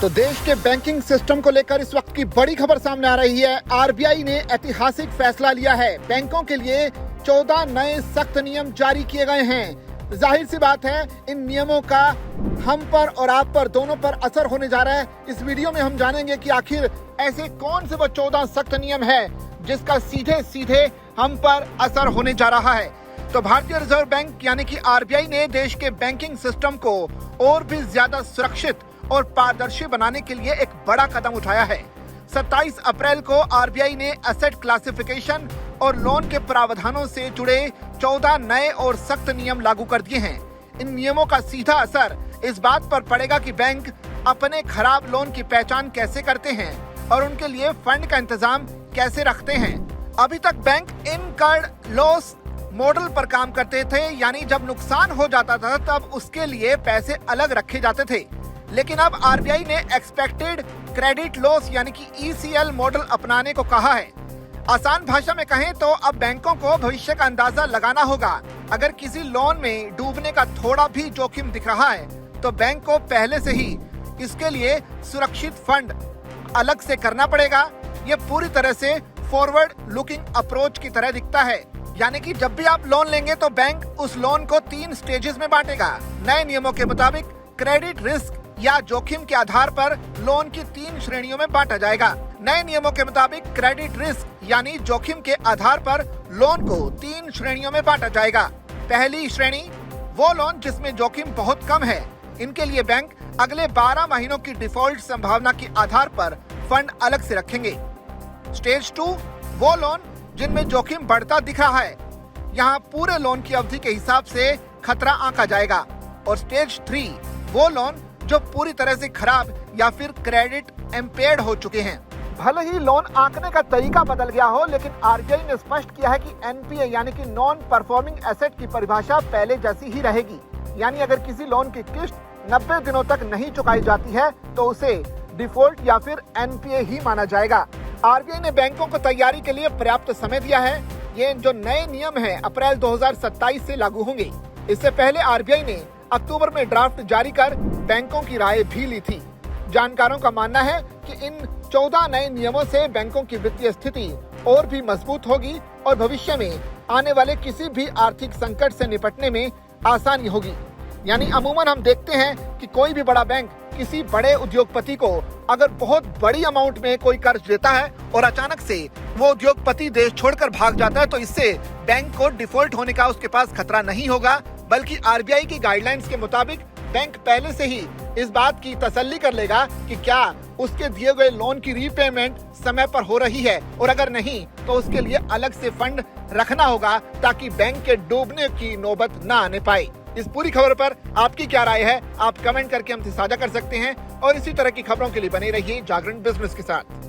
तो देश के बैंकिंग सिस्टम को लेकर इस वक्त की बड़ी खबर सामने आ रही है। आरबीआई ने ऐतिहासिक फैसला लिया है। बैंकों के लिए 14 नए सख्त नियम जारी किए गए हैं। जाहिर सी बात है, इन नियमों का हम पर और आप पर दोनों पर असर होने जा रहा है। इस वीडियो में हम जानेंगे कि आखिर ऐसे कौन से वो 14 सख्त नियम है जिसका सीधे सीधे हम पर असर होने जा रहा है। तो भारतीय रिजर्व बैंक यानी कि आरबीआई ने देश के बैंकिंग सिस्टम को और भी ज्यादा सुरक्षित और पारदर्शी बनाने के लिए एक बड़ा कदम उठाया है। 27 अप्रैल को आरबीआई ने एसेट क्लासिफिकेशन और लोन के प्रावधानों से जुड़े 14 नए और सख्त नियम लागू कर दिए हैं। इन नियमों का सीधा असर इस बात पर पड़ेगा कि बैंक अपने खराब लोन की पहचान कैसे करते हैं और उनके लिए फंड का इंतजाम कैसे रखते हैं। अभी तक बैंक इनकर्ड लॉस मॉडल पर काम करते थे, यानी जब नुकसान हो जाता था तब उसके लिए पैसे अलग रखे जाते थे। लेकिन अब आरबीआई ने एक्सपेक्टेड क्रेडिट लॉस यानी कि ईसीएल मॉडल अपनाने को कहा है। आसान भाषा में कहें तो अब बैंकों को भविष्य का अंदाजा लगाना होगा। अगर किसी लोन में डूबने का थोड़ा भी जोखिम दिख रहा है तो बैंक को पहले से ही इसके लिए सुरक्षित फंड अलग से करना पड़ेगा। ये पूरी तरह से फॉरवर्ड लुकिंग अप्रोच की तरह दिखता है, यानी कि जब भी आप लोन लेंगे तो बैंक उस लोन को 3 स्टेजेस में बांटेगा। नए नियमों के मुताबिक क्रेडिट रिस्क या जोखिम के आधार पर लोन की 3 श्रेणियों में बांटा जाएगा। नए नियमों के मुताबिक क्रेडिट रिस्क यानी जोखिम के आधार पर लोन को 3 श्रेणियों में बांटा जाएगा। पहली श्रेणी वो लोन जिसमें जोखिम बहुत कम है। इनके लिए बैंक अगले 12 महीनों की डिफॉल्ट संभावना के आधार पर फंड अलग से रखेंगे। स्टेज 2 वो लोन जिनमें जोखिम बढ़ता दिख रहा है। यहाँ पूरे लोन की अवधि के हिसाब से खतरा आंका जाएगा। और स्टेज 3 वो लोन जो पूरी तरह से खराब या फिर क्रेडिट इम्पेयर्ड हो चुके हैं। भले ही लोन आंकने का तरीका बदल गया हो, लेकिन आरबीआई ने स्पष्ट किया है कि एनपीए यानी कि नॉन परफॉर्मिंग एसेट की परिभाषा पहले जैसी ही रहेगी। यानी अगर किसी लोन की किस्त 90 दिनों तक नहीं चुकाई जाती है तो उसे डिफॉल्ट या फिर एनपीए ही माना जाएगा। आरबीआई ने बैंकों को तैयारी के लिए पर्याप्त समय दिया है। ये जो नए नियम हैं अप्रैल 2027 से लागू होंगे। इससे पहले आरबीआई ने अक्टूबर में ड्राफ्ट जारी कर बैंकों की राय भी ली थी। जानकारों का मानना है कि इन 14 नए नियमों से बैंकों की वित्तीय स्थिति और भी मजबूत होगी और भविष्य में आने वाले किसी भी आर्थिक संकट से निपटने में आसानी होगी। यानी अमूमन हम देखते हैं कि कोई भी बड़ा बैंक किसी बड़े उद्योगपति को अगर बहुत बड़ी अमाउंट में कोई कर्ज देता है और अचानक से वो उद्योगपति देश छोड़कर भाग जाता है तो इससे बैंक को डिफॉल्ट होने का उसके पास खतरा नहीं होगा, बल्कि आरबीआई की गाइडलाइंस के मुताबिक बैंक पहले से ही इस बात की तसल्ली कर लेगा कि क्या उसके दिए गए लोन की रीपेमेंट समय पर हो रही है, और अगर नहीं तो उसके लिए अलग से फंड रखना होगा ताकि बैंक के डूबने की नौबत न आने पाए। इस पूरी खबर पर आपकी क्या राय है, आप कमेंट करके हमसे साझा कर सकते हैं और इसी तरह की खबरों के लिए बने रहिए जागरण बिजनेस के साथ।